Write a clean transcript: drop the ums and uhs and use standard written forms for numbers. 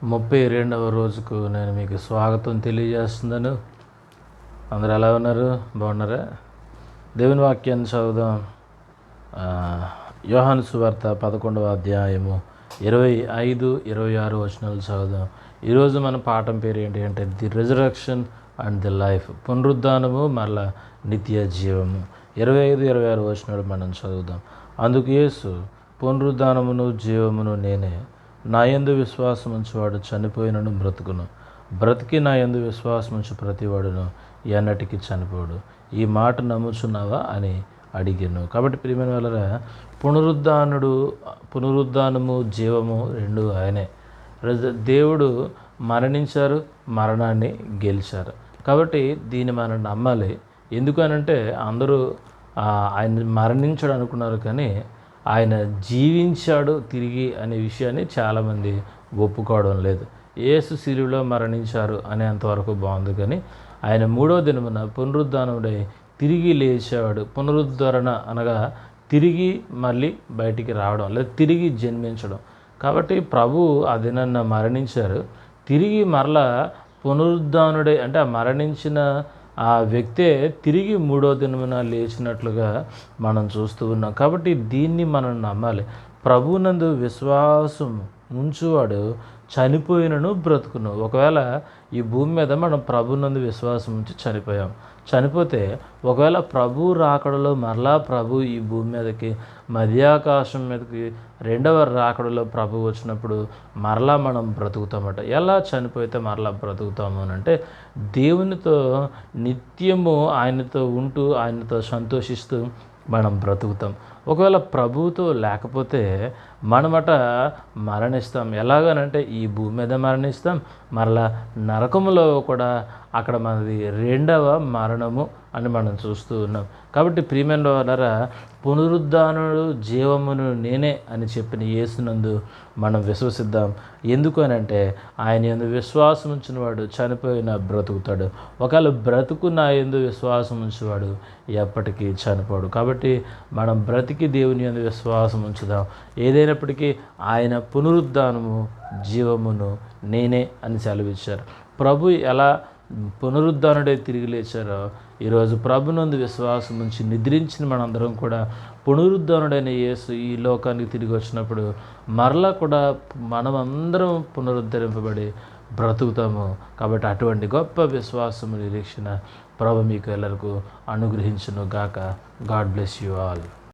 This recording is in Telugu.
32వ రోజుకు నేను మీకు స్వాగతం తెలియజేస్తున్నాను. అందరూ ఎలా ఉన్నారు? బాగున్నారా? దేవుని వాక్యాన్ని చదువుదాం. యోహాను సువార్త 11వ అధ్యాయము 25, 26 వచనాలు చదువుదాం. ఈరోజు మన పాఠం పేరు ఏంటి అంటే the resurrection and the life, పునరుద్ధానము మరలా నిత్య జీవము. 25, 26 వచనాలు మనం చదువుదాం. అందుకు యేసు, పునరుద్ధానమును జీవమును నేనే. నా యందు విశ్వాసం ఉంచువాడు చనిపోయినను బ్రతుకును, బ్రతికి నా యందు విశ్వాసం ఉంచు ప్రతివాడును ఎన్నటికీ చనిపోడు. ఈ మాట నమ్ముచున్నావా అని అడిగాను. కాబట్టి ప్రియమైన వాళ్ళరా, పునరుద్ధానము జీవము రెండు ఆయనే. దేవుడు మరణించారు, మరణాన్ని గెలిచారు. కాబట్టి దీన్ని మనం నమ్మాలి. ఎందుకనంటే అందరూ ఆయన మరణించాడు అనుకున్నారు, కానీ ఆయన జీవించాడు తిరిగి అనే విషయాన్ని చాలామంది ఒప్పుకోవడం లేదు. యేసు శిలువలో మరణించారు అనేంతవరకు బాగుంది, కానీ ఆయన 3వ దినమున పునరుద్ధానుడై తిరిగి లేచాడు. పునరుద్ధరణ అనగా తిరిగి మళ్ళీ బయటికి రావడం, లేదా తిరిగి జన్మించడం. కాబట్టి ప్రభు ఆ దినాన్న మరణించారు, తిరిగి మరలా పునరుద్ధానుడై, అంటే ఆ మరణించిన ఆ వ్యక్తే తిరిగి 3వ దినమున లేచినట్లుగా మనం చూస్తూ ఉన్నాం. కాబట్టి దీన్ని మనం నమ్మాలి. ప్రభువునందు విశ్వాసం ఉంచువాడు చనిపోయినను బ్రతుకును. ఒకవేళ ఈ భూమి మీద మనం ప్రభువునందు విశ్వాసం ఉంచి చనిపోతే ఒకవేళ ప్రభు రాకడలో మరలా ప్రభు ఈ భూమి మీదకి, మధ్యాకాశం మీదకి రెండవ రాకడలో ప్రభు వచ్చినప్పుడు మరలా మనం బ్రతుకుతామట. ఎలా చనిపోతే మరలా బ్రతుకుతాము అని అంటే, దేవునితో నిత్యము ఆయనతో ఉంటూ ఆయనతో సంతోషిస్తూ మనం బ్రతుకుతాం. ఒకవేళ ప్రభువుతో లేకపోతే మనమట మరణిస్తాం. ఎలాగనంటే ఈ భూమి మీద మరణిస్తాం, మరలా నరకములో కూడా అక్కడ మనది రెండవ మరణము అని మనం చూస్తూ ఉన్నాం. కాబట్టి ప్రియమైన వారలారా, పునరుద్ధానుడు జీవమును నేనే అని చెప్పిన యేసునందు మనం విశ్వసిద్దాం. ఎందుకు అని అంటే ఆయన యందు విశ్వాసం ఉంచినవాడు చనిపోయినా బ్రతుకుతాడు. ఒకవేళ బ్రతుకు నా యందు విశ్వాసం ఉంచేవాడు ఎప్పటికీ చనిపోడు. కాబట్టి మనం బ్రతికి దేవుని యందు విశ్వాసం ఉంచుదాం. ఏదైనప్పటికీ ఆయన పునరుద్ధానము జీవమును నేనే అని సెలవిచ్చారు. ప్రభు ఎలా పునరుద్ధానుడై తిరిగి లేచారో, ఈరోజు ప్రభునందు విశ్వాసం ఉంచి నిద్రించిన మనందరం కూడా పునరుద్ధానుడైన యేసు ఈ లోకానికి తిరిగి వచ్చినప్పుడు మరలా కూడా మనమందరం పునరుద్ధరింపబడి బ్రతుకుతాము. కాబట్టి అటువంటి గొప్ప విశ్వాసము, నిరీక్షణ ప్రభు మీకు ಎಲ್ಲರಿಗೂ అనుగ్రహించును గాక. God bless you all.